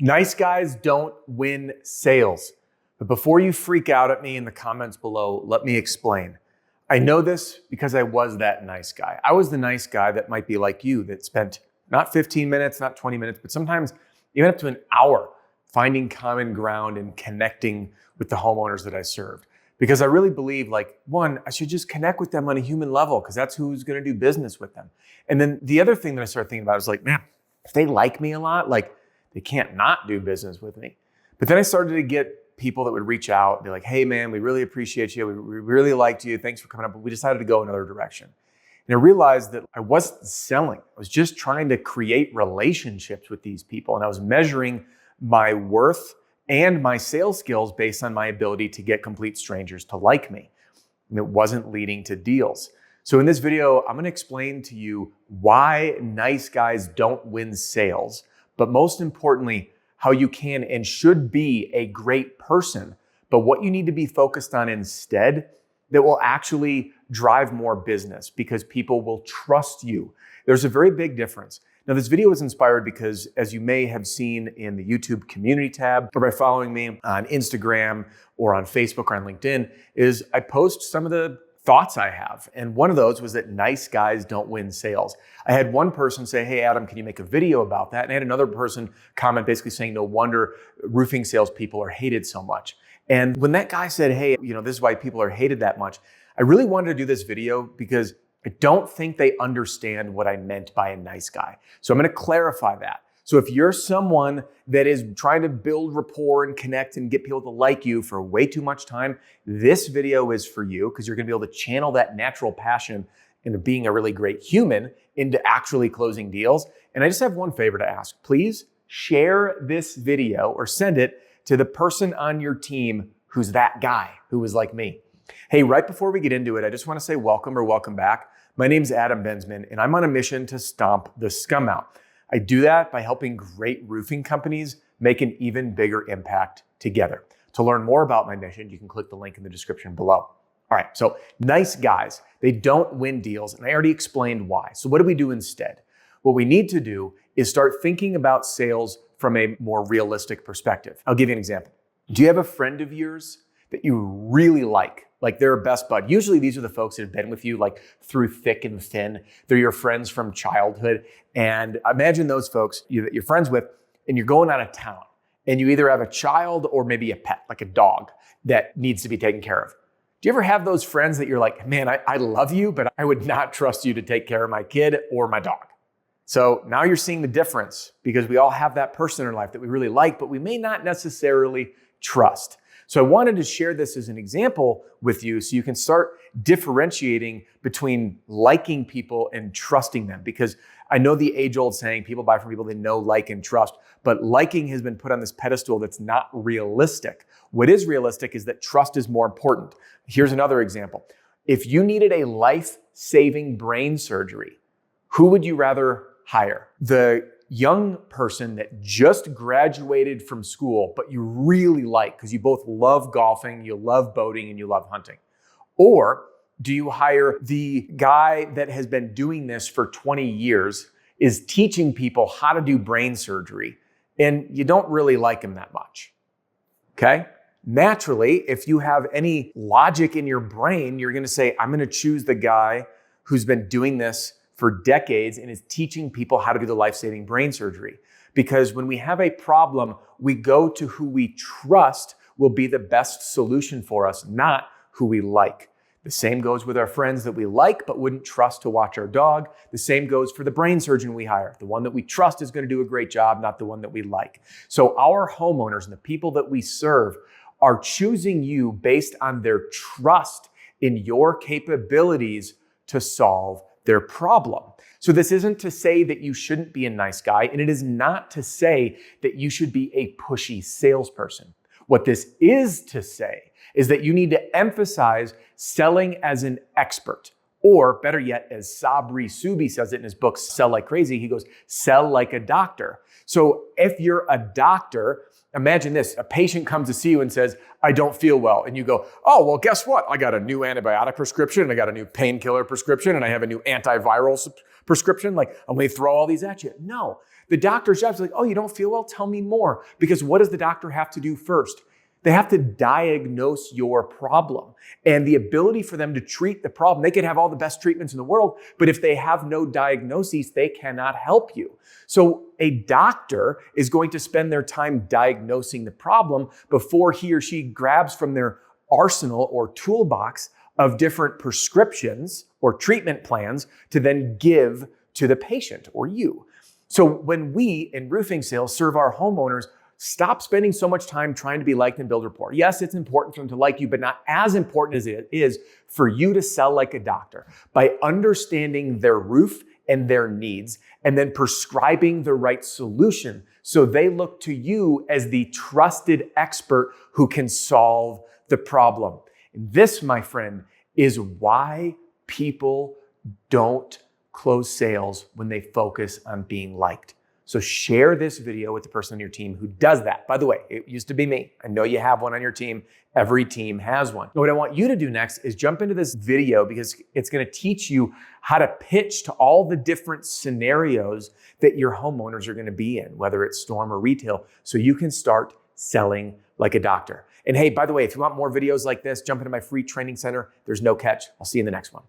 Nice guys don't win sales. But before you freak out at me in the comments below, let me explain. I know this because I was that nice guy. I was the nice guy that might be like you, that spent not 15 minutes, not 20 minutes, but sometimes even up to an hour finding common ground and connecting with the homeowners that I served. Because I really believe, like, one, I should just connect with them on a human level because that's who's going to do business with them. And then the other thing that I started thinking about is like, man, if they like me a lot, like, they can't not do business with me. But then I started to get people that would reach out and be like, hey man, we really appreciate you. We really liked you. Thanks for coming up. But we decided to go another direction. And I realized that I wasn't selling. I was just trying to create relationships with these people. And I was measuring my worth and my sales skills based on my ability to get complete strangers to like me. And it wasn't leading to deals. So in this video, I'm going to explain to you why nice guys don't win sales, but most importantly, how you can and should be a great person, but what you need to be focused on instead that will actually drive more business because people will trust you. There's a very big difference. Now, this video was inspired because, as you may have seen in the YouTube community tab or by following me on Instagram or on Facebook or on LinkedIn, is I post some of the thoughts I have. And one of those was that nice guys don't win sales. I had one person say, hey, Adam, can you make a video about that? And I had another person comment basically saying, no wonder roofing salespeople are hated so much. And when that guy said, hey, this is why people are hated that much, I really wanted to do this video because I don't think they understand what I meant by a nice guy. So I'm going to clarify that. So if you're someone that is trying to build rapport and connect and get people to like you for way too much time, this video is for you because you're going to be able to channel that natural passion into being a really great human into actually closing deals. And I just have one favor to ask. Please share this video or send it to the person on your team who's that guy who was like me. Hey, right before we get into it, I just want to say welcome or welcome back. My name's Adam Bensman, and I'm on a mission to stomp the scum out. I do that by helping great roofing companies make an even bigger impact together. To learn more about my mission, you can click the link in the description below. All right, so nice guys, they don't win deals, and I already explained why. So what do we do instead? What we need to do is start thinking about sales from a more realistic perspective. I'll give you an example. Do you have a friend of yours that you really like they're a best bud? Usually these are the folks that have been with you like through thick and thin. They're your friends from childhood. And imagine those folks that you're friends with and you're going out of town and you either have a child or maybe a pet, like a dog that needs to be taken care of. Do you ever have those friends that you're like, man, I love you, but I would not trust you to take care of my kid or my dog? So now you're seeing the difference because we all have that person in our life that we really like, but we may not necessarily trust. So I wanted to share this as an example with you so you can start differentiating between liking people and trusting them. Because I know the age-old saying, people buy from people they know, like, and trust, but liking has been put on this pedestal that's not realistic. What is realistic is that trust is more important. Here's another example. If you needed a life-saving brain surgery, who would you rather hire? The young person that just graduated from school, but you really like because you both love golfing, you love boating, and you love hunting? Or do you hire the guy that has been doing this for 20 years, is teaching people how to do brain surgery, and you don't really like him that much? Okay? Naturally, if you have any logic in your brain, you're going to say, I'm going to choose the guy who's been doing this for decades and is teaching people how to do the life-saving brain surgery. Because when we have a problem, we go to who we trust will be the best solution for us, not who we like. The same goes with our friends that we like but wouldn't trust to watch our dog. The same goes for the brain surgeon we hire. The one that we trust is going to do a great job, not the one that we like. So our homeowners and the people that we serve are choosing you based on their trust in your capabilities to solve their problem. So this isn't to say that you shouldn't be a nice guy, and it is not to say that you should be a pushy salesperson. What this is to say is that you need to emphasize selling as an expert, or better yet, as Sabri Subi says it in his book, Sell Like Crazy, he goes, sell like a doctor. So if you're a doctor, imagine this, a patient comes to see you and says, I don't feel well. And you go, oh, well, guess what? I got a new antibiotic prescription, and I got a new painkiller prescription, and I have a new antiviral prescription. Like, I'm going to throw all these at you. No, The doctor's job is like, oh, you don't feel well? Tell me more. Because what does the doctor have to do first? They have to diagnose your problem. And the ability for them to treat the problem, they could have all the best treatments in the world, but if they have no diagnoses, they cannot help you. So a doctor is going to spend their time diagnosing the problem before he or she grabs from their arsenal or toolbox of different prescriptions or treatment plans to then give to the patient or you. So when we in roofing sales serve our homeowners, stop spending so much time trying to be liked and build rapport. Yes, it's important for them to like you, but not as important as it is for you to sell like a doctor by understanding their roof and their needs and then prescribing the right solution so they look to you as the trusted expert who can solve the problem. This, my friend, is why people don't close sales when they focus on being liked. So share this video with the person on your team who does that. By the way, it used to be me. I know you have one on your team. Every team has one. What I want you to do next is jump into this video because it's going to teach you how to pitch to all the different scenarios that your homeowners are going to be in, whether it's storm or retail, so you can start selling like a doctor. And hey, by the way, if you want more videos like this, jump into my free training center. There's no catch. I'll see you in the next one.